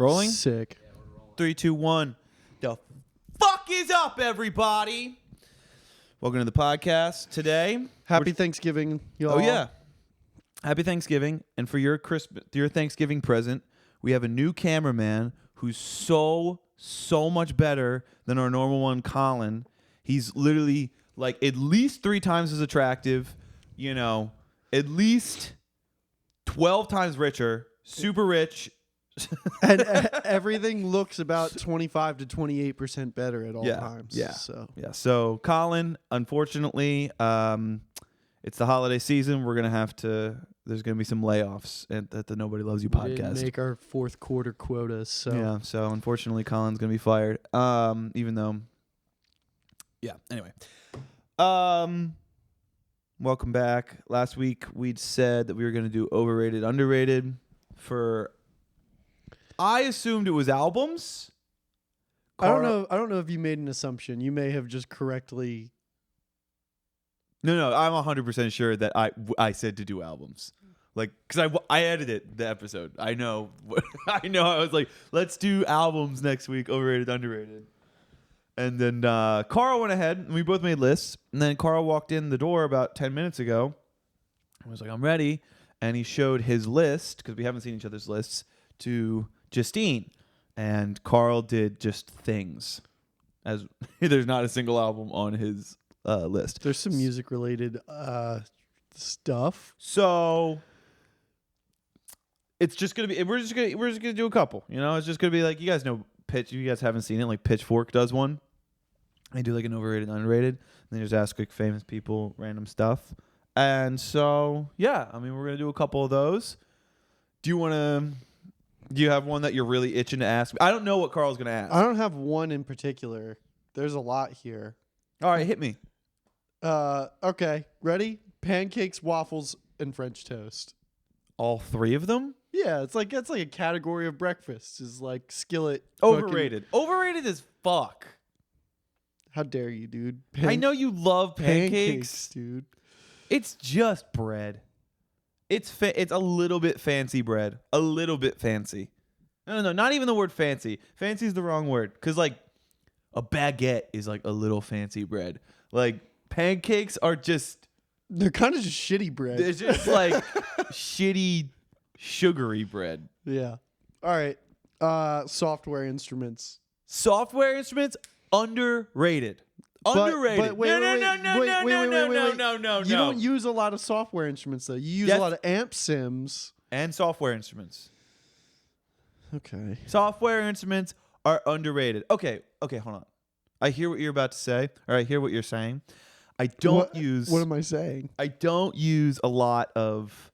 Rolling? Sick. 3, 2, 1. The fuck is up, everybody? Welcome to the podcast today. Happy Thanksgiving, y'all. Oh, yeah. Happy Thanksgiving. And for your Thanksgiving present, we have a new cameraman who's so much better than our normal one, Colin. He's literally like at least 3 times as attractive, at least 12 times richer, super rich. And everything looks about 25 to 28% better at all times. So Colin, unfortunately, it's the holiday season. There's gonna be some layoffs at the Nobody Loves You podcast. We didn't make our fourth quarter quotas, so yeah. So unfortunately, Colin's gonna be fired. Even though, yeah. Anyway, welcome back. Last week we'd said that we were gonna do overrated, underrated for. I assumed it was albums. I don't know if you made an assumption. You may have just correctly. No, I'm 100% sure that I said to do albums, like because I edited the episode. I know. I was like, let's do albums next week, overrated, underrated. And then Karl went ahead and we both made lists. And then Karl walked in the door about 10 minutes ago. I was like, I'm ready, and he showed his list because we haven't seen each other's lists to Justine, and Karl did just things. As there's not a single album on his list. There's some music related stuff. So it's just gonna be we're just gonna do a couple. It's just gonna be like, you guys know Pitch. You guys haven't seen it. Like Pitchfork does one. They do like an overrated, underrated, and they just ask like famous people random stuff. And so yeah, I mean we're gonna do a couple of those. Do you have one that you're really itching to ask? I don't know what Karl's going to ask. I don't have one in particular. There's a lot here. All right, hit me. Okay, ready? Pancakes, waffles, and French toast. All 3 of them? Yeah, it's like a category of breakfast. Is like skillet. Overrated. Overrated as fuck. How dare you, dude? I know you love pancakes, dude. It's just bread. It's a little bit fancy bread. A little bit fancy. No, not even the word fancy. Fancy is the wrong word. Because, like, a baguette is, like, a little fancy bread. Like, pancakes are just... They're kind of just shitty bread. It's just, like, shitty, sugary bread. Yeah. All right. Software instruments. Software instruments, underrated. Underrated. But wait. You don't use a lot of software instruments, though. You use a lot of amp sims. And software instruments. Okay. Software instruments are underrated. Okay, hold on. I hear what you're about to say, or I hear what you're saying. What am I saying? I don't use a lot of...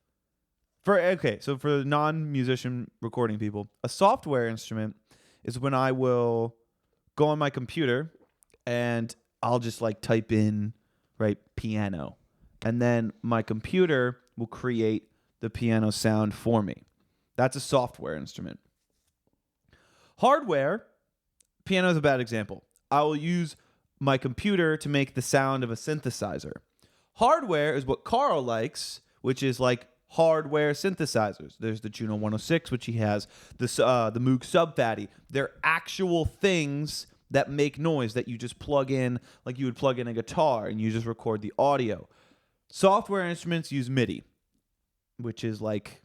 So for non-musician recording people, a software instrument is when I will go on my computer and I'll just like type in, right, piano. And then my computer will create the piano sound for me. That's a software instrument. Hardware, piano is a bad example. I will use my computer to make the sound of a synthesizer. Hardware is what Karl likes, which is like hardware synthesizers. There's the Juno 106, which he has, the Moog Sub-Fatty. They're actual things that make noise that you just plug in, like you would plug in a guitar and you just record the audio. Software instruments use MIDI, which is like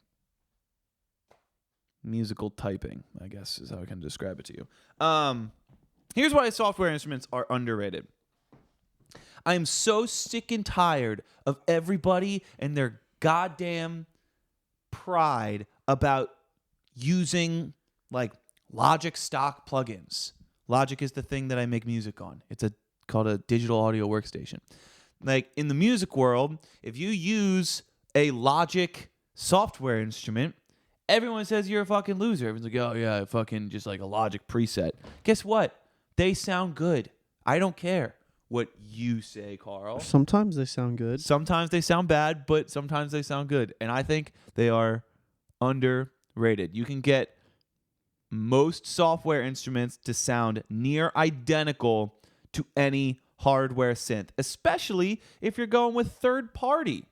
musical typing, I guess is how I can describe it to you. Here's why software instruments are underrated. I am so sick and tired of everybody and their goddamn pride about using like Logic stock plugins. Logic is the thing that I make music on. It's called a digital audio workstation. Like in the music world, if you use a Logic software instrument, everyone says you're a fucking loser. Everyone's like, oh yeah, fucking just like a Logic preset. Guess what? They sound good. I don't care what you say, Karl. Sometimes they sound good. Sometimes they sound bad, but sometimes they sound good. And I think they are underrated. You can get most software instruments to sound near identical to any hardware synth, especially if you're going with third party.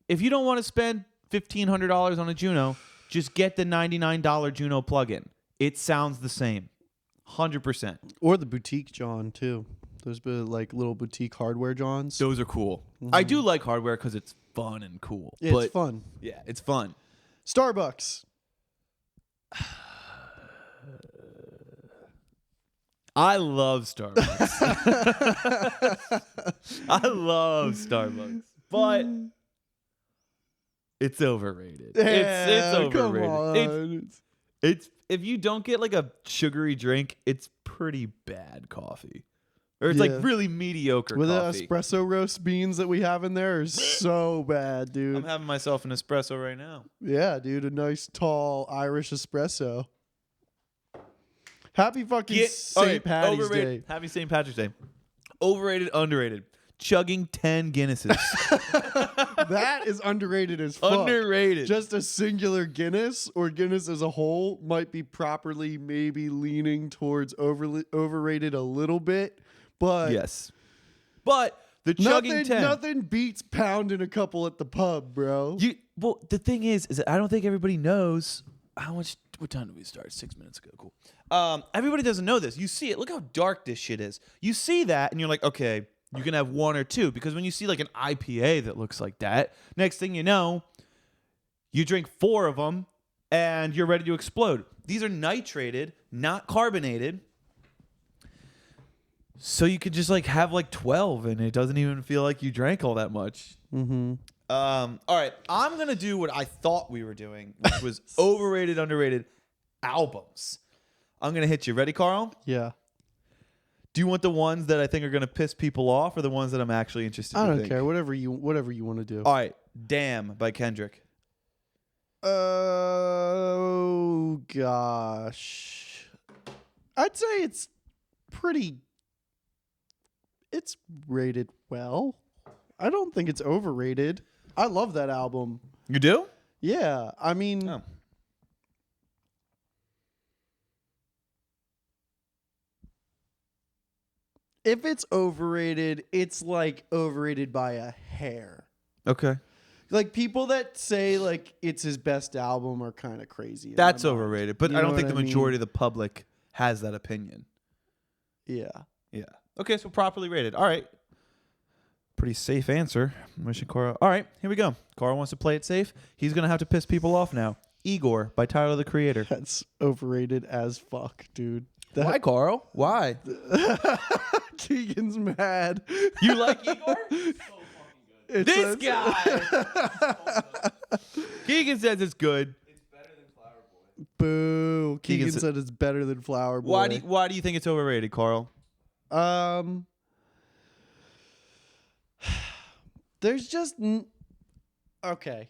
If you don't want to spend $1,500 on a Juno, just get the $99 Juno plugin. It sounds the same. 100%. Or the boutique John too. Those like little boutique hardware Johns. Those are cool. I do like hardware because it's fun and cool. It's but fun. Yeah, it's fun. Starbucks. I love Starbucks. I love Starbucks, but it's overrated. It's overrated. Come on. It's if you don't get like a sugary drink, it's pretty bad coffee. Or it's like really mediocre With coffee. the espresso roast beans that we have in there is so bad, dude. I'm having myself an espresso right now. Yeah, dude, a nice tall Irish espresso. Happy fucking St. Patty's Day. Happy St. Patrick's Day. Overrated, underrated. Chugging 10 Guinnesses. That is underrated as fuck. Underrated. Just a singular Guinness or Guinness as a whole might be properly maybe leaning towards overrated a little bit. But yes. But the chugging 10. Nothing beats pounding a couple at the pub, bro. Well, the thing is that I don't think everybody knows how much. What time did we start? 6 minutes ago. Cool. Everybody doesn't know this. You see it. Look how dark this shit is. You see that, and you're like, okay, you can have one or two. Because when you see like an IPA that looks like that, next thing you know, you drink 4 of them, and you're ready to explode. These are nitrated, not carbonated. So you could just like have like 12, and it doesn't even feel like you drank all that much. Mm-hmm. All right, I'm gonna do what I thought we were doing, which was overrated, underrated albums. I'm gonna hit you. Ready, Karl? Yeah. Do you want the ones that I think are gonna piss people off, or the ones that I'm actually interested in? I don't care. Whatever you want to do. All right, "Damn" by Kendrick. Oh gosh, I'd say it's rated well. I don't think it's overrated. I love that album. You do? Yeah, I mean, if it's overrated, it's like overrated by a hair. Okay. Like people that say like it's his best album are kind of crazy. That's overrated, but You I know don't think what the I mean? majority of the public has that opinion. Yeah. Yeah. Okay, so properly rated. All right. Pretty safe answer. I'm wishing Karl. All right, here we go. Karl wants to play it safe. He's going to have to piss people off now. Igor by Tyler, the Creator. That's overrated as fuck, dude. Why, Karl? Why? Keegan's mad. You like Igor? This It guy! Keegan says it's good. It's better than Flower Boy. Boo. Keegan Keegan said it's better than Flower Boy. Why do you think it's overrated, Karl? There's just okay.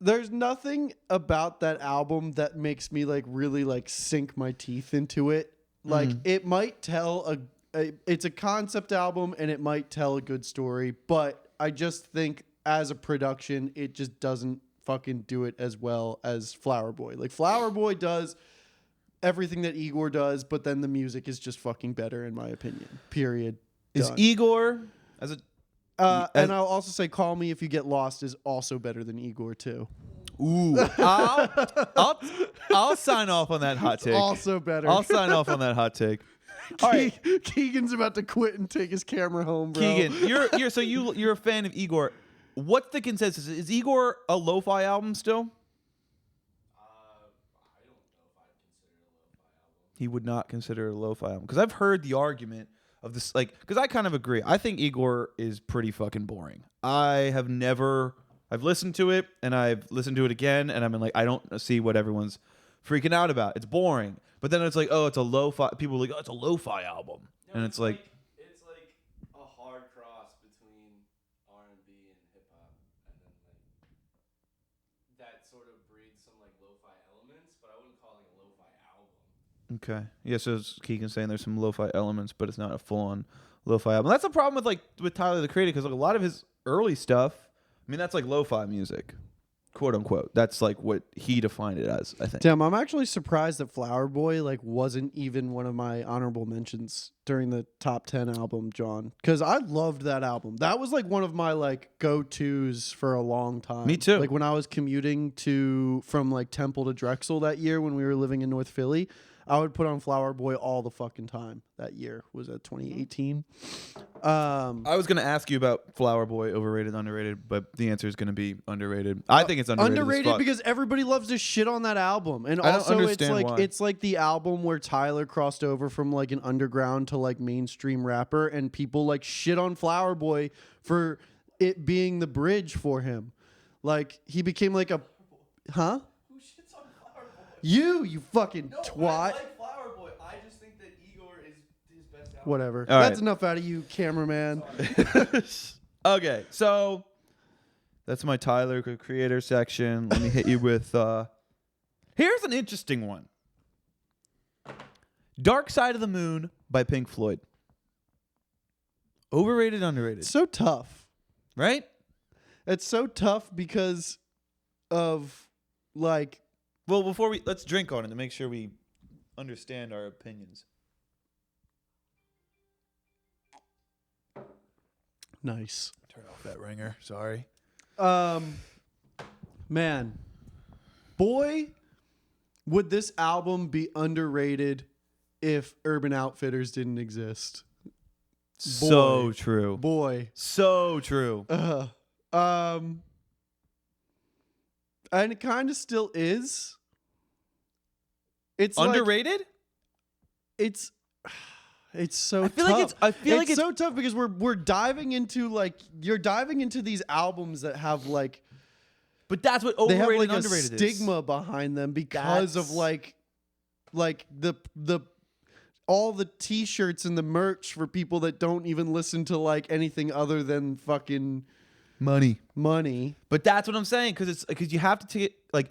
There's nothing about that album that makes me like really like sink my teeth into it. Like it might tell it's a concept album and it might tell a good story, but I just think as a production it just doesn't fucking do it as well as Flower Boy. Like Flower Boy does everything that Igor does, but then the music is just fucking better in my opinion. Period. Is Done. Igor as a and I'll also say "Call Me If You Get Lost" is also better than Igor too. Ooh, I'll sign off on that hot take. Also better. I'll sign off on that hot take. All right, Keegan's about to quit and take his camera home, bro. Keegan, you're a fan of Igor. What's the consensus? Is Igor a lo-fi album still? I don't know if I'd consider it a lo-fi album. He would not consider it a lo-fi album because I've heard the argument of this, like, because I kind of agree. I think Igor is pretty fucking boring. I've listened to it and I've listened to it again, and I've been like, I don't see what everyone's freaking out about. It's boring. But then it's like, oh, it's a lo-fi. People are like, oh, it's a lo-fi album, and it's like it's like a hard cross between R&B and hip hop, and then like that sort of breeds some like lo-fi elements, but I wouldn't call it a lo-fi album. okay, yeah. So Keegan's saying there's some lo-fi elements, but it's not a full-on lo-fi album. That's the problem with Tyler the Creator, because like a lot of his early stuff, I mean, that's like lo-fi music, quote unquote. That's like what he defined it as, I think. Damn, I'm actually surprised that Flower Boy like wasn't even one of my honorable mentions during the top 10 album, John, because I loved that album. That was like one of my like go-tos for a long time. Me too. Like when I was commuting from like Temple to Drexel that year when we were living in North Philly, I would put on Flower Boy all the fucking time. That year was that 2018. I was gonna ask you about Flower Boy, overrated, underrated, but the answer is gonna be underrated. I think it's underrated. Underrated because everybody loves to shit on that album, and I don't also it's understand like why. it's like the album where Tyler crossed over from like an underground to like mainstream rapper, and people like shit on Flower Boy for it being the bridge for him. Like he became like a, huh? Who shits on Flower Boy? You fucking twat. I like Flower Boy. I just think that Igor is his best album. Whatever. All That's right. enough out of you, cameraman. Okay, so that's my Tyler creator section. Let me hit you with. Here's an interesting one. Dark Side of the Moon by Pink Floyd. Overrated, underrated, It's so tough. right? It's so tough because of like Well, let's drink on it to make sure we understand our opinions. nice. Turn off that ringer. Sorry. Man, boy, would this album be underrated if Urban Outfitters didn't exist? So true. Boy, So true. and it kind of still is. It's Underrated? It's so I feel tough. like it's so tough because we're diving into like you're diving into these albums that have like but that's what they have overrated like and a underrated stigma behind them because of like the all the t-shirts and the merch for people that don't even listen to like anything other than fucking money. But That's what I'm saying because you have to take like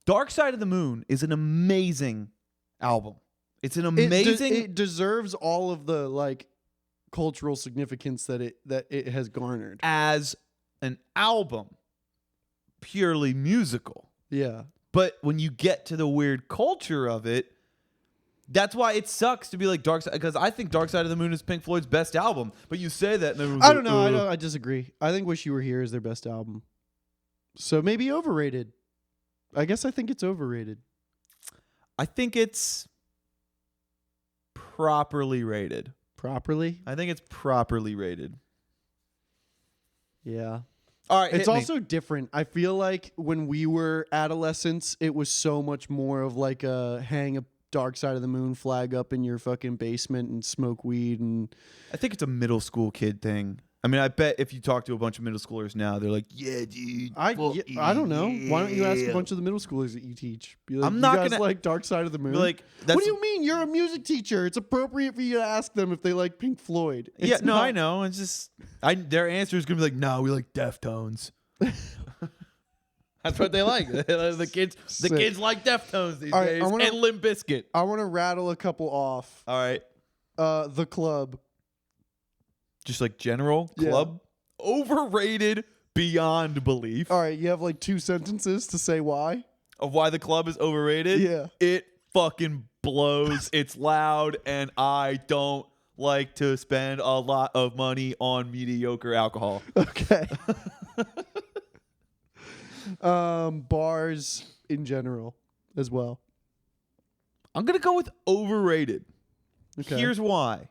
Dark Side of the Moon is an amazing album. It's an amazing. it deserves all of the like cultural significance that it has garnered. As an album, purely musical. Yeah. But when you get to the weird culture of it, that's why it sucks to be like Dark Side, because I think Dark Side of the Moon is Pink Floyd's best album. But you say that, and everyone's I like, don't know. "Ugh." I disagree. I think Wish You Were Here is their best album. So maybe overrated. I guess I think it's overrated. I think it's properly rated. Properly? I think it's properly rated. Yeah. All right, It's hit me. also different. I feel like when we were adolescents, it was so much more of like a hang a Dark Side of the Moon flag up in your fucking basement and smoke weed and I think it's a middle school kid thing. I mean, I bet if you talk to a bunch of middle schoolers now, they're like, "Yeah, dude." I don't know. Why don't you ask a bunch of the middle schoolers that you teach? Be like, I'm you not guys gonna- like Dark Side of the Moon. Be like, what that's do you mean? You're a music teacher. It's appropriate for you to ask them if they like Pink Floyd. Yeah, It's no, not- I know. It's just their answer is gonna be like, "No, we like Deftones." That's what they like. The kids Sick. like Deftones these All right, days, I wanna- and Limp Bizkit. I want to rattle a couple off. All right, The Club. just like general Yeah. club, overrated beyond belief. All right, you have like 2 sentences to say why. Of why the club is overrated. Yeah. It fucking blows. It's loud, and I don't like to spend a lot of money on mediocre alcohol. Okay. Bars in general as well. I'm gonna go with overrated. Okay. Here's why.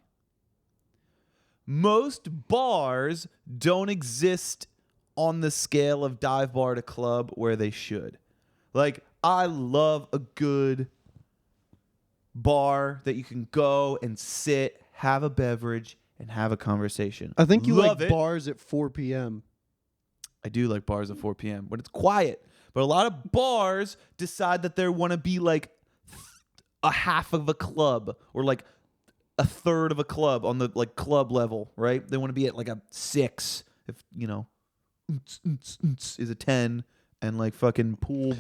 Most bars don't exist on the scale of dive bar to club where they should. Like, I love a good bar that you can go and sit, have a beverage, and have a conversation. I think you love like it. bars at 4 p.m. I do like bars at 4 p.m. when it's quiet. But a lot of bars decide that they want to be like a half of a club or like a third of a club on the like club level, right? They want to be at like a 6 if, you know, is a 10 and like fucking pool.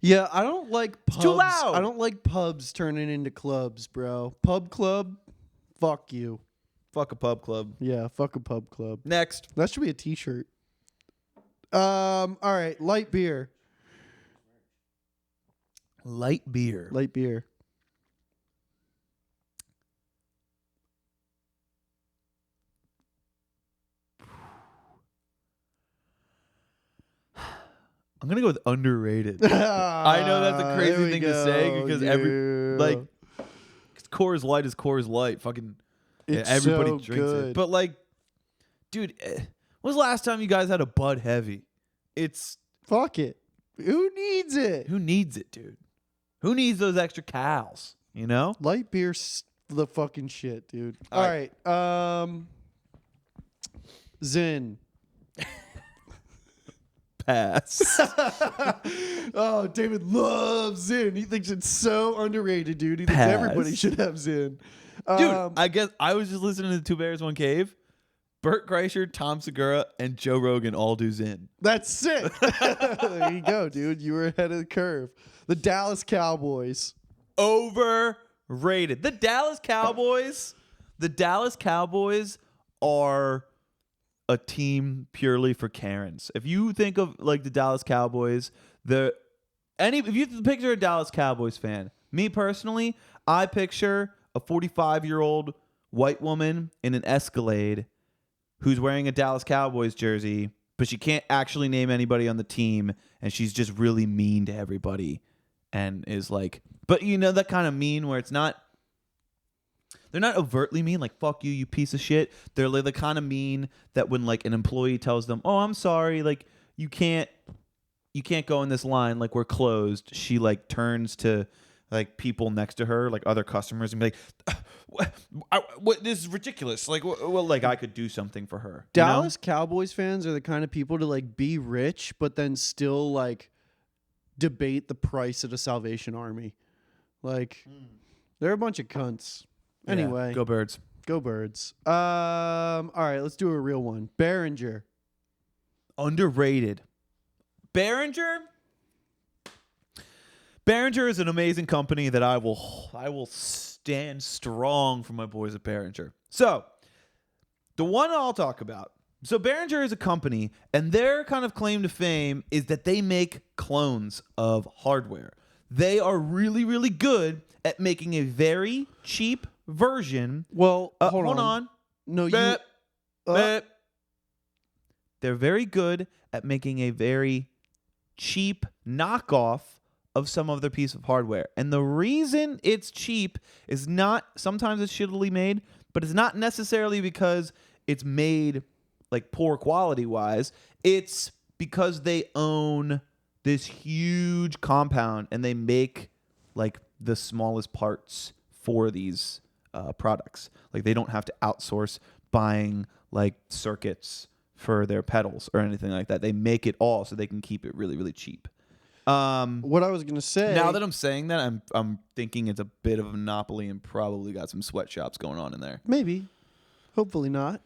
Yeah, I don't like pubs. too loud. I don't like pubs turning into clubs, bro. Pub club, fuck you. Fuck a pub club. Yeah, fuck a pub club. Next. That should be a t-shirt. All right, light beer. Light beer. Light beer. I'm gonna go with underrated. I know that's a crazy thing to say because Coors Light is Coors Light. Fucking everybody so drinks good. it. But like, dude, when was the last time you guys had a Bud Heavy? It's Fuck it. Who needs it? who needs it, dude? Who needs those extra cals? You know? Light beer's the fucking shit, dude. All All right. Zin. Pass. Oh, David loves Zin. He thinks it's so underrated, dude. He thinks Pass. everybody should have Zin. Dude, I guess I was just listening to Two Bears, One Cave. Bert Kreischer, Tom Segura, and Joe Rogan all do Zin. That's sick. There you go, dude. You were ahead of the curve. The Dallas Cowboys. Overrated. The Dallas Cowboys are a team purely for Karens. If you think of like the Dallas Cowboys, if you picture a Dallas Cowboys fan, me personally, I picture a 45-year-old white woman in an Escalade who's wearing a Dallas Cowboys jersey, but she can't actually name anybody on the team, and she's just really mean to everybody and is like, but you know that kind of mean where it's not, they're not overtly mean, like, fuck you, you piece of shit. They're like the kind of mean that when like an employee tells them, oh, I'm sorry, like you can't go in this line, like we're closed. She like turns to like people next to her, like other customers, and be like, what this is ridiculous. Like, well, like I could do something for her. Dallas Cowboys fans are the kind of people to like be rich, but then still like debate the price of the Salvation Army. Like, they're a bunch of cunts. Yeah, Anyway, go Birds. Go Birds. All right, let's do a real one. Behringer. Underrated. Behringer is an amazing company that I will stand strong for my boys at Behringer. So, the one I'll talk about. So, Behringer is a company, and their kind of claim to fame is that they make clones of hardware. They are really, really good at making a very cheap version. Well, Hold on. No, Beep. you. Beep. They're very good at making a very cheap knockoff of some other piece of hardware. And the reason it's cheap is not, sometimes it's shittily made, but it's not necessarily because it's made like poor quality wise. It's because they own this huge compound and they make like the smallest parts for these products. Like they don't have to outsource buying like circuits for their pedals or anything like that. They make it all so they can keep it really, really cheap. What I was gonna say. Now that I'm saying that, I'm thinking it's a bit of a monopoly and probably got some sweatshops going on in there. Maybe, hopefully not.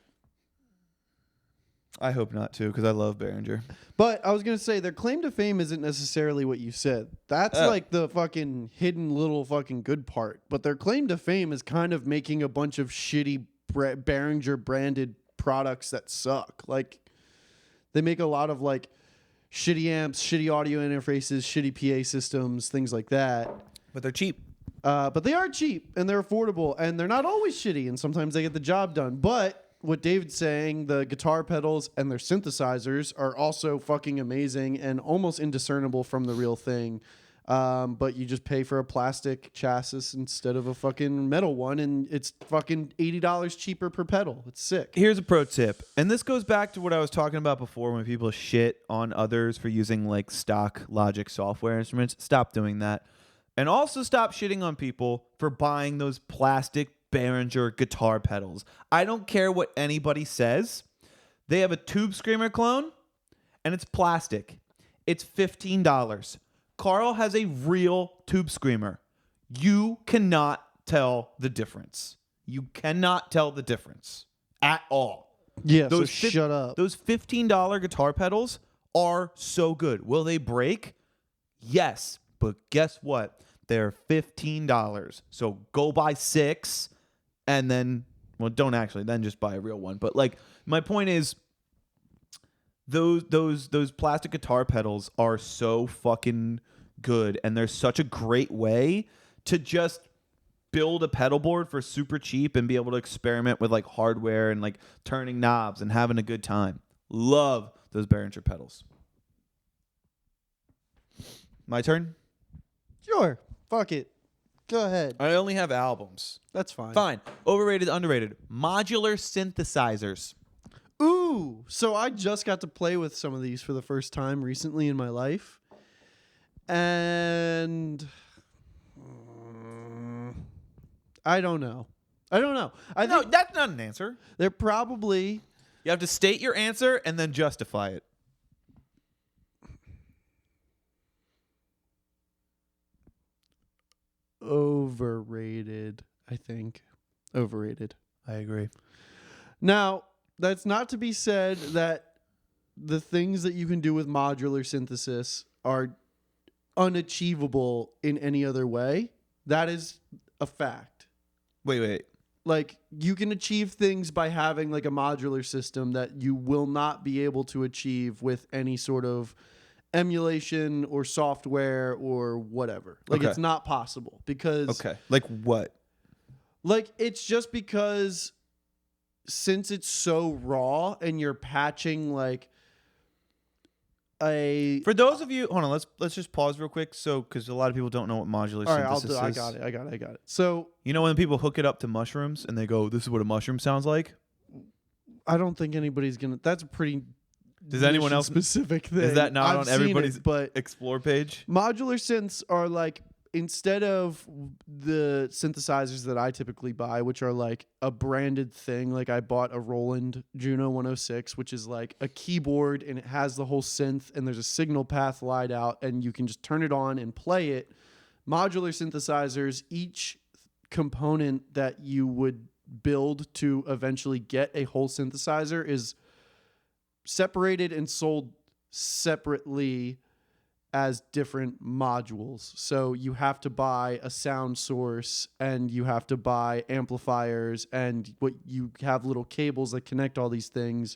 I hope not too, because I love Behringer. But I was gonna say their claim to fame isn't necessarily what you said. That's like the fucking hidden little fucking good part. But their claim to fame is kind of making a bunch of shitty Behringer branded products that suck. Like they make a lot of like shitty amps, shitty audio interfaces, shitty PA systems, things like that. But they're cheap. But they are cheap and they're affordable and they're not always shitty and sometimes they get the job done. But what David's saying, the guitar pedals and their synthesizers are also fucking amazing and almost indiscernible from the real thing. But you just pay for a plastic chassis instead of a fucking metal one, and it's fucking $80 cheaper per pedal. It's sick. Here's a pro tip, and this goes back to what I was talking about before when people shit on others for using like stock Logic software instruments. Stop doing that. And also stop shitting on people for buying those plastic Behringer guitar pedals. I don't care what anybody says. They have a Tube Screamer clone, and it's plastic. It's $15. Karl has a real Tube Screamer. You cannot tell the difference. You cannot tell the difference at all. Yeah, so shut up. Those $15 guitar pedals are so good. Will they break? Yes, but guess what? They're $15. So go buy 6 and then, well, don't actually, then just buy a real one. But like, my point is, those plastic guitar pedals are so fucking good, and they're such a great way to just build a pedal board for super cheap and be able to experiment with like hardware and like turning knobs and having a good time. Love those Behringer pedals. My turn. Sure. Fuck it. Go ahead. I only have albums. That's fine. Fine. Overrated, underrated. Modular synthesizers. Ooh. So I just got to play with some of these for the first time recently in my life. And I don't know. I think That's not an answer. they're probably You have to state your answer and then justify it. overrated, I think. Overrated. I agree. Now, that's not to be said that the things that you can do with modular synthesis are unachievable in any other way. That is a fact. Wait. Like, you can achieve things by having like a modular system that you will not be able to achieve with any sort of emulation or software or whatever. Like, Okay. it's not possible because Okay. Like what? like, it's just because since it's so raw and you're patching like a For those of you, hold on, let's just pause real quick. So, because a lot of people don't know what modular all right, synthesis is. I got it. So You know when people hook it up to mushrooms and they go, "This is what a mushroom sounds like." I don't think anybody's gonna. That's a pretty. Does anyone else specific thing? Is that not I've on seen everybody's it, but Explore page? modular synths are like, instead of the synthesizers that I typically buy, which are like a branded thing, like I bought a Roland Juno 106, which is like a keyboard and it has the whole synth and there's a signal path light out and you can just turn it on and play it. Modular synthesizers, each component that you would build to eventually get a whole synthesizer is separated and sold separately as different modules. So you have to buy a sound source and you have to buy amplifiers and what you have little cables that connect all these things,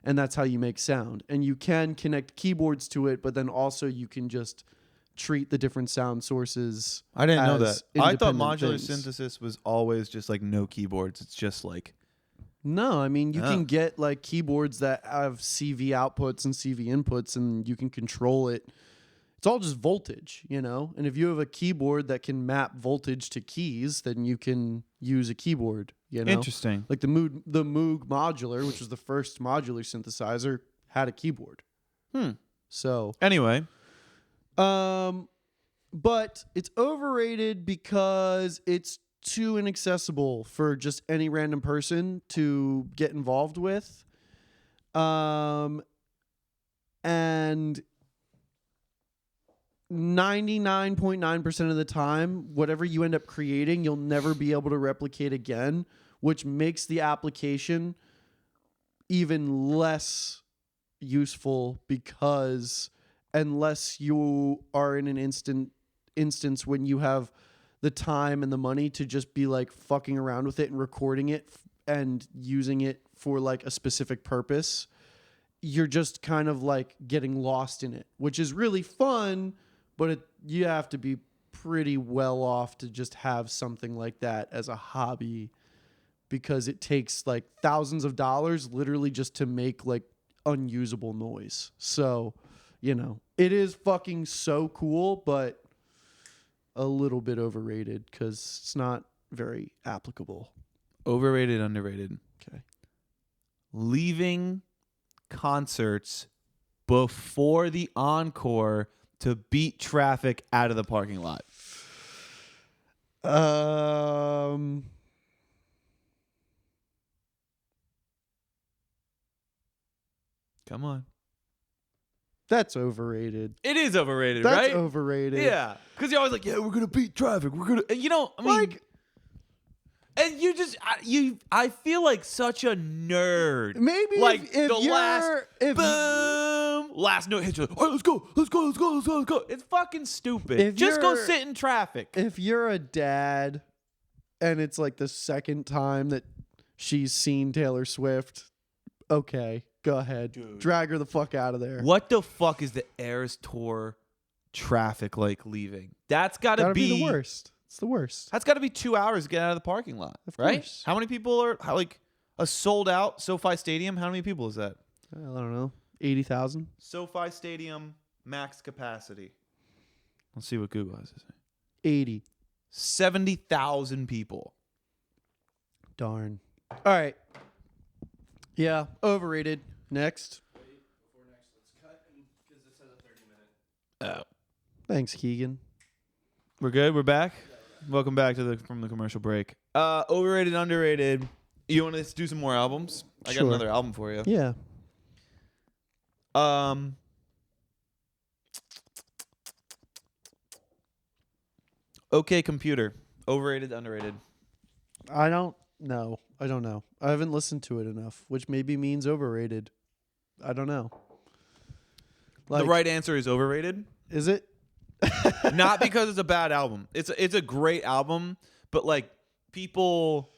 and that's how you make sound. And you can connect keyboards to it, but then also you can just treat the different sound sources. I didn't know as that. I thought independent modular things. synthesis was always just like no keyboards. It's just like No, I mean, you Oh. can get like keyboards that have CV outputs and CV inputs and you can control it. It's all just voltage, you know? And if you have a keyboard that can map voltage to keys, then you can use a keyboard, you know? interesting. Like the Moog modular, which was the first modular synthesizer, had a keyboard. So, Anyway, but it's overrated because it's too inaccessible for just any random person to get involved with. And 99.9% of the time, whatever you end up creating, you'll never be able to replicate again, which makes the application even less useful because unless you are in an instance when you have the time and the money to just be like fucking around with it and recording it and using it for like a specific purpose, you're just kind of like getting lost in it, which is really fun, but you have to be pretty well off to just have something like that as a hobby because it takes like thousands of dollars literally just to make like unusable noise. So, you know, it is fucking so cool, but a little bit overrated because it's not very applicable. overrated, underrated. Okay. Leaving concerts before the encore to beat traffic out of the parking lot. Come on. That's overrated. It is overrated, That's right? overrated. Yeah. Because you're always like, yeah, we're going to beat traffic. We're going to, you know, I mean, Like, and you just, I feel like such a nerd. maybe like if the you're, last, if, boom, last note hits you. All right, let's go. It's fucking stupid. If Just go you're- sit in traffic. if you're a dad and it's like the second time that she's seen Taylor Swift, okay, go ahead. Dude. Drag her the fuck out of there. What the fuck is the Eras Tour traffic like leaving? That's got to Gotta be the worst. It's the worst. That's got to be 2 hours to get out of the parking lot, Of right? course. How many people are like a sold out SoFi Stadium? How many people is that? I don't know. 80,000? SoFi Stadium max capacity. Let's see what Google has to say. 80. 70,000 people. Darn. All right. Yeah, overrated. Next. Wait, before next, let's cut because this has a 30-minute. Oh. Thanks, Keegan. We're good? We're back? Welcome back to from the commercial break. Overrated, underrated. You want to do some more albums? I got Sure. another album for you. Yeah. Okay Computer. Overrated, underrated. I don't know. I don't know. I haven't listened to it enough, which maybe means overrated. I don't know. The right answer is overrated. Is it? Not because it's a bad album. It's a great album, but like people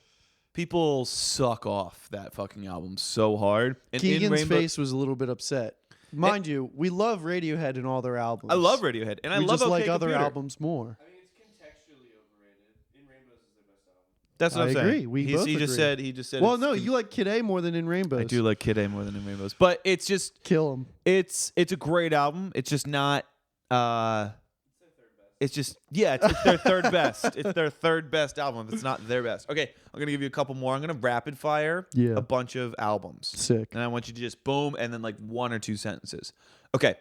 suck off that fucking album so hard. And Keegan's face was a little bit upset. Mind you, we love Radiohead and all their albums. I love Radiohead, and I we love just OK like Computer. other albums more. I mean, it's contextually overrated. In Rainbows is their best album. That's what I I'm saying. agree. We both He just agree. said. Well, it's no, you like Kid A more than In Rainbows. I do like Kid A more than In Rainbows, but it's just Kill him. it's a great album. It's just not. It's their third best. It's just it's their third best. It's their third best album. If it's not their best. Okay, I'm gonna give you a couple more. I'm gonna rapid fire a bunch of albums. Sick. And I want you to just boom and then like one or two sentences. Okay.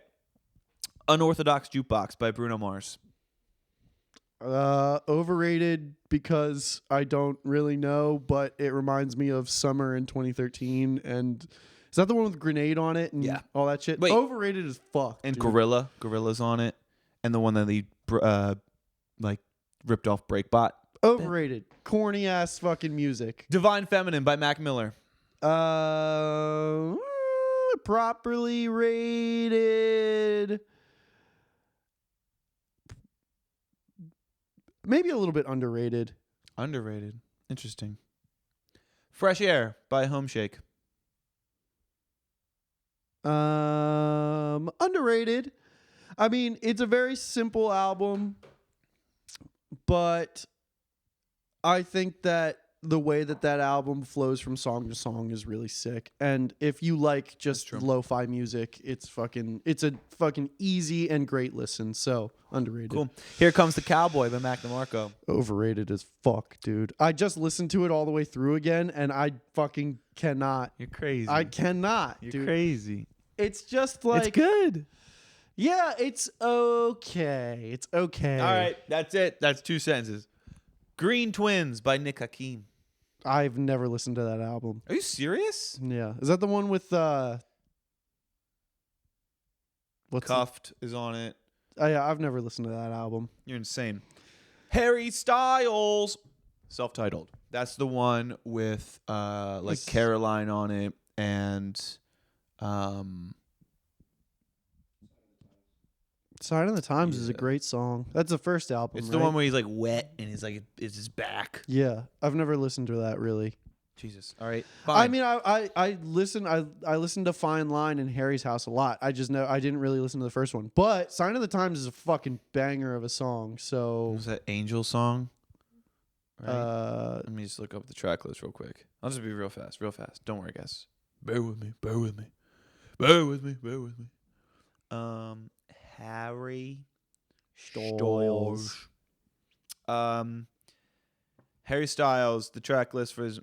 Unorthodox Jukebox by Bruno Mars. Overrated because I don't really know, but it reminds me of Summer in 2013. And is that the one with Grenade on it and Yeah. all that shit? Wait. Overrated as fuck. And dude. Gorilla's on it. And the one that he like ripped off Breakbot. Overrated. Corny ass fucking music. Divine Feminine by Mac Miller. Properly rated. Maybe a little bit underrated. Underrated. Interesting. Fresh Air by Homeshake. Underrated. I mean, it's a very simple album, but I think that the way that album flows from song to song is really sick. And if you like just lo-fi music, it's a fucking easy and great listen. So underrated. Cool. Here Comes the Cowboy by Mac DeMarco. Overrated as fuck, dude. I just listened to it all the way through again, and I fucking cannot. You're crazy. I cannot, You're dude. crazy. It's just like It's good. Yeah, it's okay. It's okay. All right, that's it. That's two sentences. Green Twins by Nick Hakim. I've never listened to that album. Are you serious? Yeah. Is that the one with what's Cuffed is on it. yeah, I've never listened to that album. You're insane. Harry Styles, self-titled. That's the one with like Caroline on it and Sign of the Times is a great song. That's the first album. it's the one where he's like wet and he's like it's his back. Yeah, I've never listened to that really. Jesus. All right. I mean, I listened to Fine Line and Harry's House a lot. I just know I didn't really listen to the first one. But Sign of the Times is a fucking banger of a song. So was that Angel song? Right? uh Let me just look up the track list real quick. I'll just be real fast. Don't worry, guys. Bear with me. Harry Styles. Harry Styles, the track list for his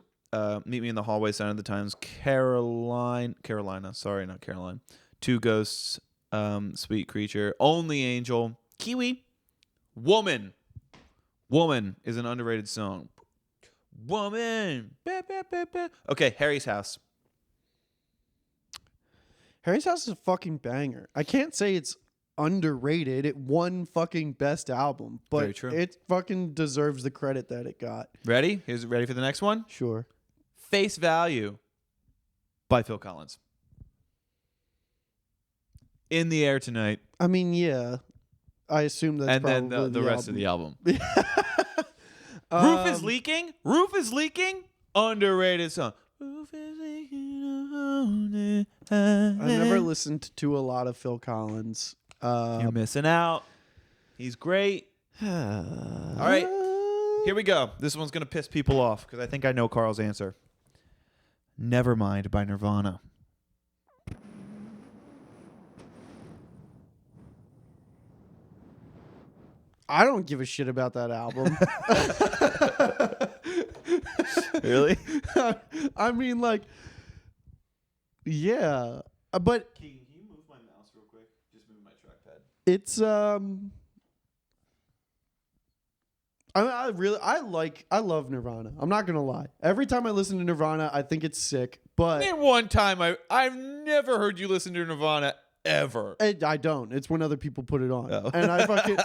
Meet Me in the Hallway, Sign of the Times, Carolina, sorry, not Caroline. Two Ghosts, Sweet Creature, Only Angel, Kiwi, Woman. Woman is an underrated song. Woman. Okay, Harry's House. Harry's House is a fucking banger. I can't say it's underrated. It won fucking best album, Very but true. it fucking deserves the credit that it got. Ready? Ready for the next one? Sure. Face Value by Phil Collins. In the Air Tonight. I mean, yeah. I assume that's And then probably the rest of the album. Um, Roof is Leaking. Roof is Leaking. Underrated song. Roof is leaking. I never listened to a lot of Phil Collins. You're missing out. He's great. All right. Here we go. This one's going to piss people off because I think I know Karl's answer. Nevermind by Nirvana. I don't give a shit about that album. Really? I mean, like, yeah, but Can you move my mouse real quick? Just move my trackpad. it's I love Nirvana. I'm not gonna lie. Every time I listen to Nirvana, I think it's sick. But Name one time I've never heard you listen to Nirvana ever. I don't. It's when other people put it on, Oh. and I fucking.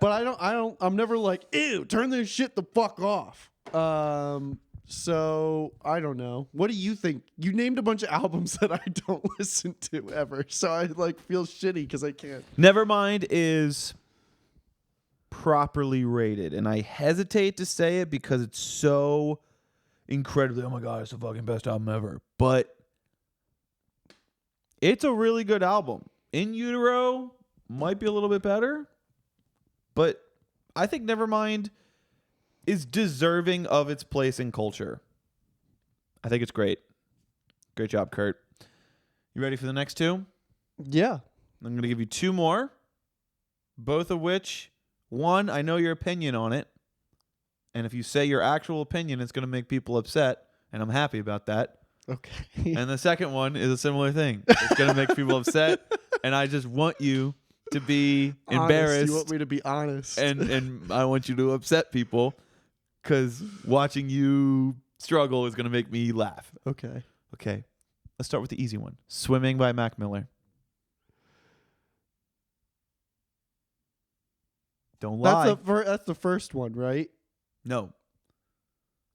But I don't. I'm never like, ew, turn this shit the fuck off. So I don't know. What do you think? You named a bunch of albums that I don't listen to ever, so I like feel shitty because I can't. Nevermind is properly rated, and I hesitate to say it because it's so incredibly, oh my god, it's the fucking best album ever. But it's a really good album. In Utero might be a little bit better, but I think Nevermind is deserving of its place in culture. I think it's great. Great job, Kurt. You ready for the next two? Yeah. I'm going to give you two more, both of which, one, I know your opinion on it, and if you say your actual opinion, it's going to make people upset, and I'm happy about that. Okay. And the second one is a similar thing. It's going to make people upset, and I just want you to be embarrassed. Honest. You want me to be honest? And I want you to upset people because watching you struggle is going to make me laugh. Okay. Okay. Let's start with the easy one. Swimming by Mac Miller. Don't lie. That's the first one, right? No.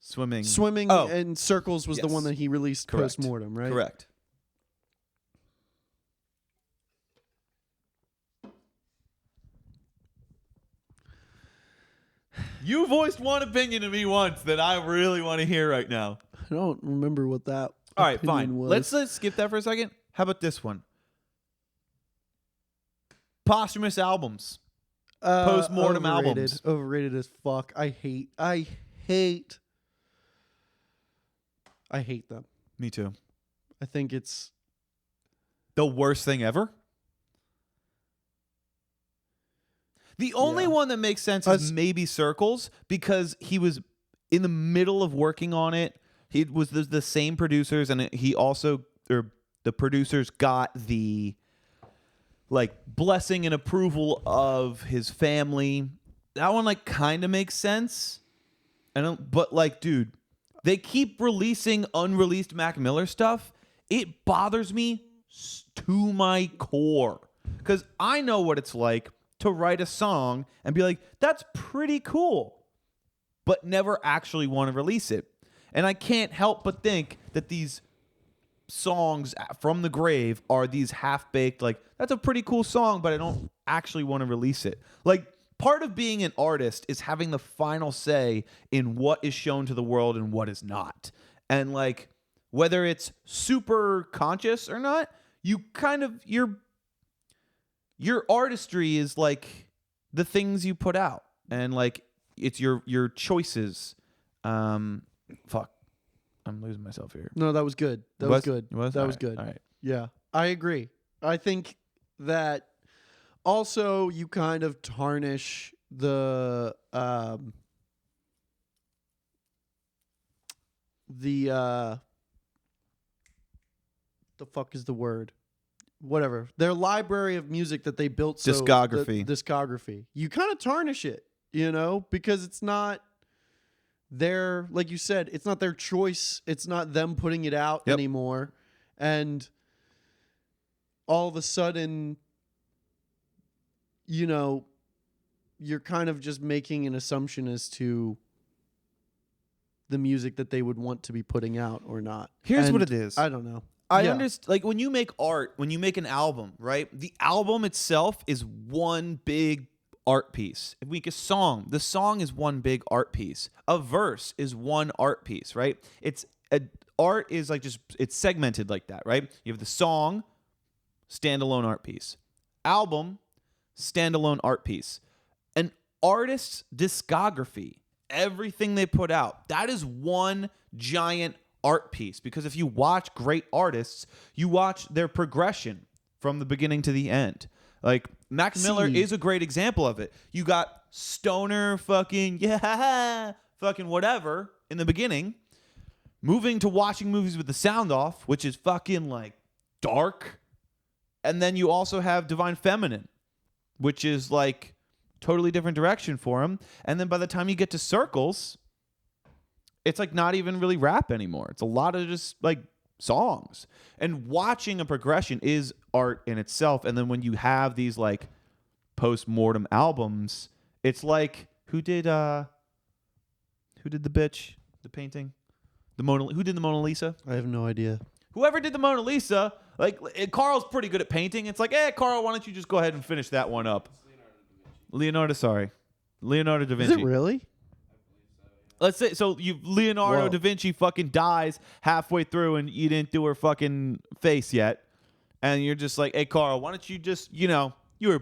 Swimming. Swimming Oh. in Circles was the Yes. one that he released Correct. post-mortem, right? Correct. You voiced one opinion to me once that I really want to hear right now. I don't remember what that All right, opinion fine. was. Let's skip that for a second. How about this one? Posthumous albums. Post-mortem overrated. albums. Overrated as fuck. I hate them. Me too. I think it's The worst thing ever? The only Yeah. one that makes sense is maybe Circles because he was in the middle of working on it. He was the same producers, and he also, or the producers got the like blessing and approval of his family. That one like kind of makes sense. But like, dude, they keep releasing unreleased Mac Miller stuff. It bothers me to my core because I know what it's like to write a song and be like, that's pretty cool, but never actually want to release it. And I can't help but think that these songs from the grave are these half-baked, like, that's a pretty cool song, but I don't actually want to release it. Like, part of being an artist is having the final say in what is shown to the world and what is not. And like, whether it's super conscious or not, you kind of, your artistry is like the things you put out, and like it's your choices. Fuck, I'm losing myself here. No, that was good. That was good. It was? That All was right. good. All right. Yeah, I agree. I think that also you kind of tarnish the fuck is the word? Whatever. Their library of music that they built. Discography. Discography. You kind of tarnish it, because it's not their, like you said, it's not their choice. It's not them putting it out anymore. And all of a sudden, you're kind of just making an assumption as to the music that they would want to be putting out or not. Here's what And it is. I don't know. I understand. Like when you make art, when you make an album, right? The album itself is one big art piece. If we make a song, the song is one big art piece. A verse is one art piece, right? Art is like it's segmented like that, right? You have the song, standalone art piece. Album, standalone art piece. An artist's discography, everything they put out, that is one giant art piece, because if you watch great artists, you watch their progression from the beginning to the end. Like Mac Miller See. is a great example of it. You got stoner fucking fucking whatever in the beginning, moving to watching movies with the sound off, which is fucking like dark. And then you also have Divine Feminine, which is like totally different direction for him. And then by the time you get to Circles, it's like not even really rap anymore. It's a lot of just like songs. And watching a progression is art in itself. And then when you have these like post-mortem albums, it's like who did the bitch, the painting? Who did the Mona Lisa? I have no idea. Whoever did the Mona Lisa, like Karl's pretty good at painting. It's like, Karl, why don't you just go ahead and finish that one up? Leonardo da Vinci. Is it really? Let's say Leonardo Whoa. da Vinci fucking dies halfway through and you didn't do her fucking face yet, and you're just like, hey Karl, why don't you just you were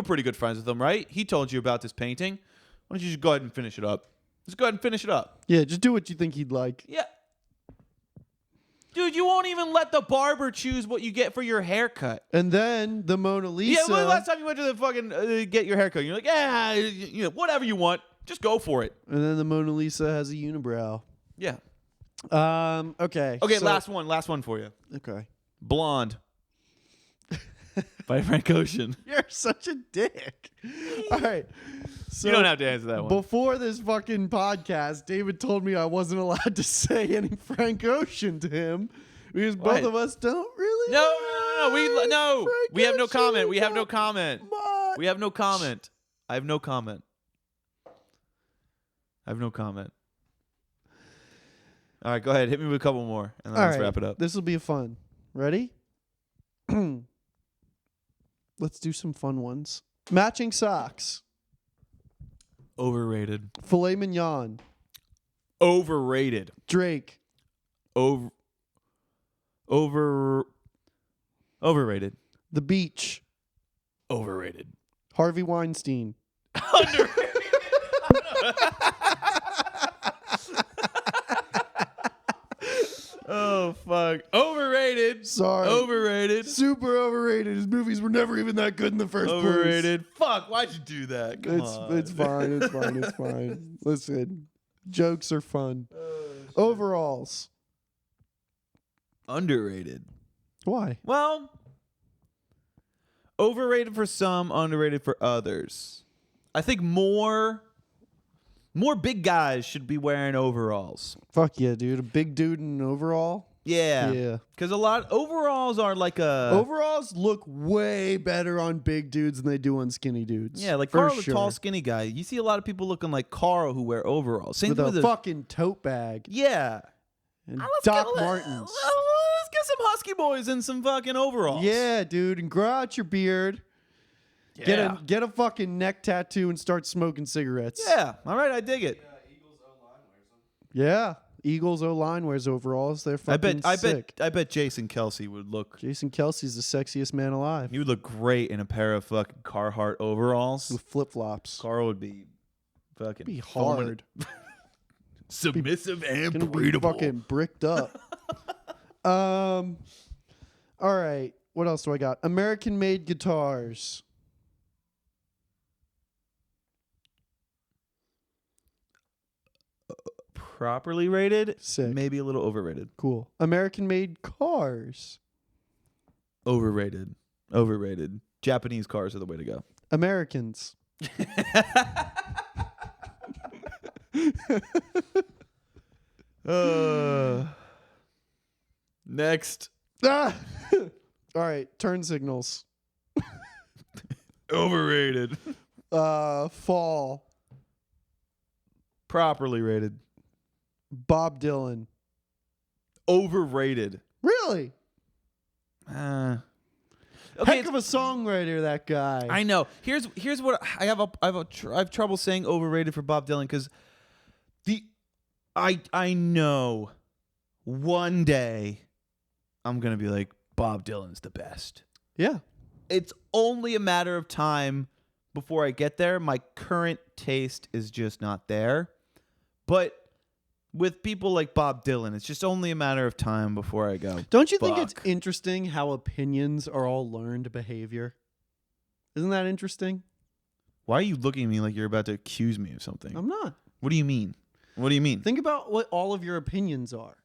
pretty good friends with him, right? He told you about this painting. Why don't you just go ahead and finish it up? Just go ahead and finish it up. Yeah, just do what you think he'd like. Yeah. Dude, you won't even let the barber choose what you get for your haircut. And then the Mona Lisa. Yeah, when the last time you went to the fucking get your haircut? You're like, whatever you want, just go for it. And then the Mona Lisa has a unibrow. Yeah. Okay. Okay, so- last one for you. Okay. Blonde by Frank Ocean. You're such a dick. All right. So You don't have to answer that one. before this fucking podcast, David told me I wasn't allowed to say any Frank Ocean to him because both What? of us don't really. No. like Frank We have no Ocean comment. We have no that comment. much. We have no comment. I have no comment. All right, go ahead. Hit me with a couple more, and then All let's right. wrap it up. This will be fun. Ready? Let's do some fun ones. Matching socks. Overrated. Filet mignon. Overrated. Drake. Overrated. The Beach. Overrated. Harvey Weinstein. Underrated. Oh fuck. Overrated. Sorry. Overrated. Super overrated. His movies were never even that good in the first place. Overrated. Fuck. Why'd you do that? Come on. It's fine. It's fine. It's fine. Listen, jokes are fun. Overalls. Underrated. Why? Well, overrated for some, underrated for others. I think more big guys should be wearing overalls. Fuck yeah, dude. A big dude in an overall. Yeah. Yeah. Because overalls are like a... Overalls look way better on big dudes than they do on skinny dudes. Yeah, like for Karl, the tall, skinny guy. You see a lot of people looking like Karl who wear overalls. Same with thing a with fucking tote bag Yeah. and Let's Doc get- Martens. Let's get some husky boys in some fucking overalls. Yeah, dude, and grow out your beard. Yeah. Get a fucking neck tattoo and start smoking cigarettes. Yeah. All right, I dig it. Eagles O-line wears them. Yeah. Eagles O-line wears overalls. They're fucking sick. I bet Jason Kelsey would look. Jason Kelsey's the sexiest man alive He would look great in a pair of fucking Carhartt overalls. with flip-flops. Carl would be fucking Be foaming- hard. submissive and Gonna be breedable. fucking bricked up. All right. What else do I got? American-made guitars. Properly rated, Sick. maybe a little overrated. Cool. American-made cars. Overrated. Japanese cars are the way to go. Americans. Next. Ah! All right. Turn signals. Overrated. Fall. Properly rated. Bob Dylan. Overrated. Really? Okay, Heck of a songwriter, that guy. I know. Here's what I have trouble saying overrated for Bob Dylan because I know one day I'm gonna be like Bob Dylan's the best. Yeah. It's only a matter of time before I get there. My current taste is just not there. But with people like Bob Dylan, it's just only a matter of time before I go. Don't you think it's Fuck. interesting how opinions are all learned behavior? Isn't that interesting? Why are you looking at me like you're about to accuse me of something? I'm not. What do you mean? What do you mean? Think about what all of your opinions are.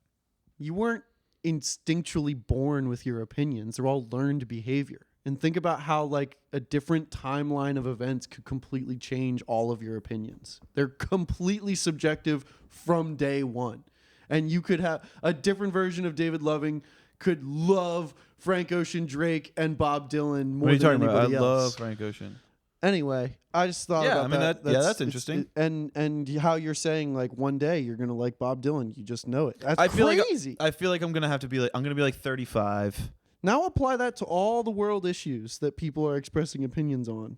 You weren't instinctually born with your opinions. They're all learned behavior. And think about how like a different timeline of events could completely change all of your opinions. They're completely subjective from day one. And you could have a different version of David Loving could love Frank Ocean, Drake, and Bob Dylan more What are you than talking about? anybody I else. love Frank Ocean. Anyway, I just thought Yeah, about I mean, that. that's interesting. And how you're saying like one day you're gonna like Bob Dylan, you just know it. That's I feel crazy. I feel like I'm gonna have to be like 35. Now apply that to all the world issues that people are expressing opinions on.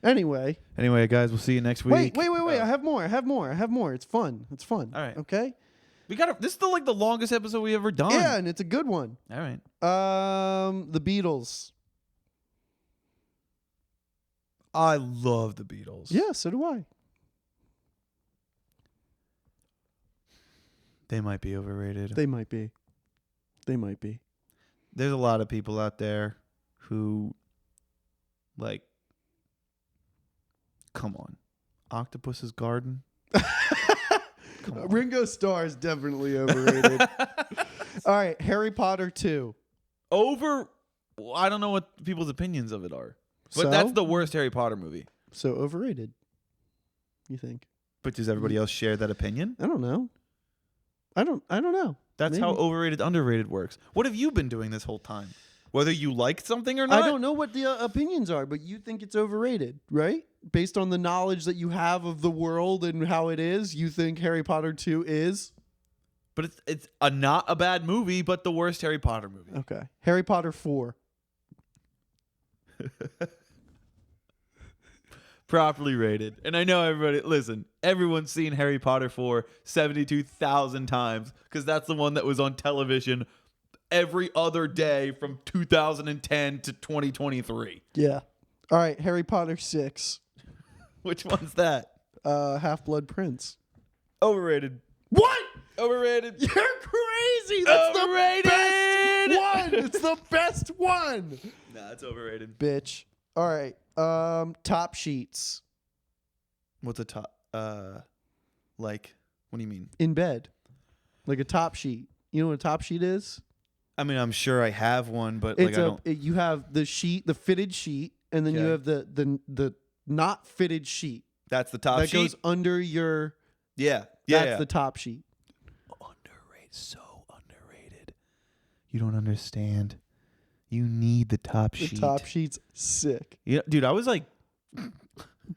Anyway, guys, we'll see you next week. wait. I have more. It's fun. All right. Okay. We got this is the longest episode we ever done. Yeah, and it's a good one. All right. The Beatles. I love the Beatles. Yeah, so do I. They might be overrated. They might be. There's a lot of people out there who like come on. Octopus's Garden? Come on. Ringo Starr is definitely overrated. All right, Harry Potter 2. Well, I don't know what people's opinions of it are. But So? that's the worst Harry Potter movie. So overrated. You think? But does everybody else share that opinion? I don't know. I don't know. That's how Maybe. overrated, underrated works. What have you been doing this whole time? Whether you like something or not? I don't know what the opinions are, but you think it's overrated, right? Based on the knowledge that you have of the world and how it is, you think Harry Potter 2 is? But it's not a bad movie, but the worst Harry Potter movie. Okay. Harry Potter 4. Properly rated. And I know everyone's seen Harry Potter 4 72,000 times because that's the one that was on television every other day from 2010 to 2023. Yeah. All right, Harry Potter 6. Which one's that? Half-Blood Prince. Overrated. What? Overrated. You're crazy. That's Overrated. the best one. It's the best one. Nah, it's overrated. Bitch. All right. Top sheets. What's a top? Like, what do you mean? In bed. Like a top sheet. You know what a top sheet is? I mean, I'm sure I have one, but It's like I don't. you have the sheet, the fitted sheet, and then you Okay. have the not fitted sheet That's the top that sheet. goes under your. Yeah, That's the top sheet. Underrated. So underrated. You don't understand. You need the top The sheet. top sheet's sick. Yeah, dude, I was like,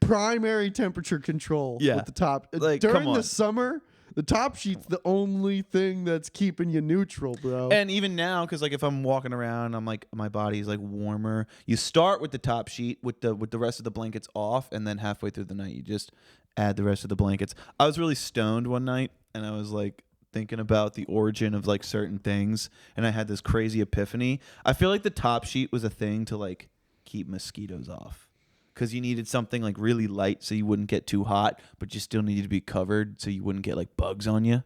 Primary temperature control. Yeah. With the top. Like, During come the on. summer, the top sheet's the only thing that's keeping you neutral, bro. and even now, because like if I'm walking around, I'm like my body's like warmer. You start with the top sheet with the rest of the blankets off, and then halfway through the night, you just add the rest of the blankets. I was really stoned one night, and I was like thinking about the origin of like certain things, and I had this crazy epiphany. I feel like the top sheet was a thing to like keep mosquitoes off, because you needed something like really light so you wouldn't get too hot, but you still needed to be covered so you wouldn't get like bugs on you.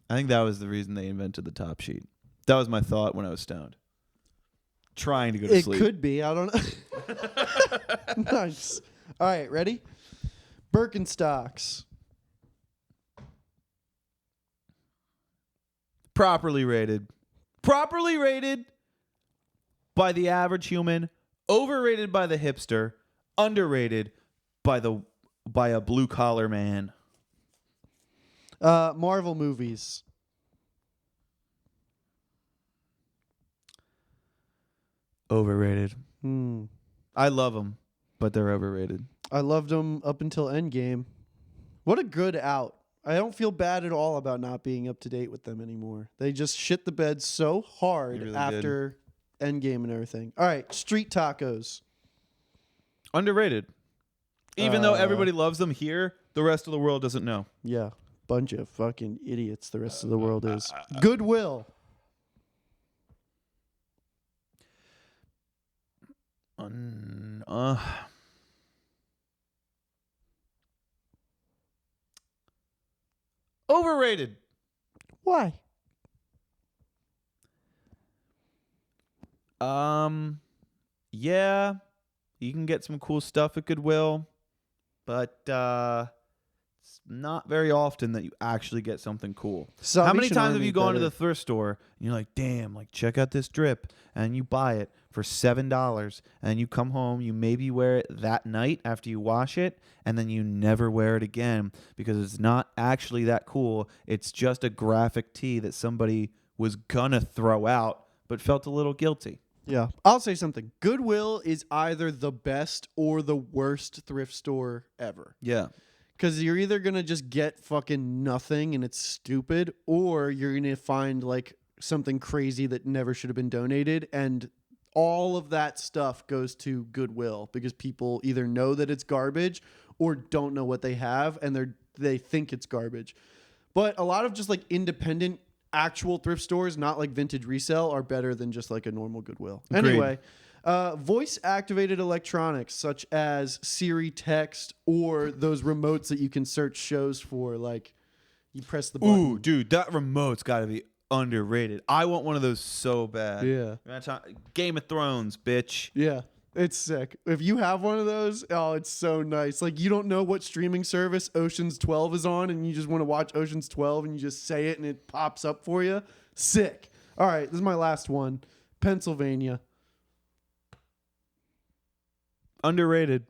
I think that was the reason they invented the top sheet. That was my thought when I was stoned, trying to go to It sleep. could be. I don't know. Nice. All right, ready? Birkenstocks. Properly rated by the average human, overrated by the hipster, underrated by a blue collar man. Marvel movies. Overrated. Hmm. I love them, but they're overrated. I loved them up until Endgame. What a good out. I don't feel bad at all about not being up to date with them anymore. They just shit the bed so hard They really after Endgame and everything. All right, street tacos. Underrated. Even though everybody loves them here, the rest of the world doesn't know. Yeah, bunch of fucking idiots the rest of the world is. Goodwill. Overrated. Why? Yeah, you can get some cool stuff at Goodwill, but it's not very often that you actually get something cool. How many Salvation times have Army you gone to better. the thrift store and you're like, damn, like check out this drip, and you buy it for $7, and you come home, you maybe wear it that night after you wash it, and then you never wear it again because it's not actually that cool. It's just a graphic tee that somebody was gonna throw out but felt a little guilty. Yeah. I'll say something. Goodwill is either the best or the worst thrift store ever. Yeah. Because you're either going to just get fucking nothing and it's stupid, or you're going to find like something crazy that never should have been donated. And all of that stuff goes to Goodwill because people either know that it's garbage or don't know what they have and they think it's garbage. But a lot of just like independent actual thrift stores, not like vintage resale, are better than just like a normal Goodwill. Agreed. Anyway, voice activated electronics such as Siri text or those remotes that you can search shows for, like you press the button. Ooh, dude, that remote's got to be underrated. I want one of those so bad. Yeah. Game of Thrones, bitch. Yeah. It's sick. If you have one of those, oh, it's so nice. Like, you don't know what streaming service Ocean's 12 is on, and you just want to watch Ocean's 12, and you just say it, and it pops up for you. Sick. All right, this is my last one. Pennsylvania. Underrated.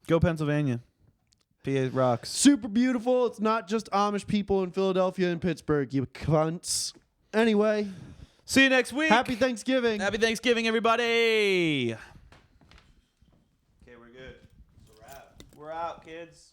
Go Pennsylvania. PA rocks. Super beautiful. It's not just Amish people in Philadelphia and Pittsburgh, you cunts. Anyway, See you next week. happy Thanksgiving. Happy Thanksgiving, everybody. Okay, we're good. We're out, kids.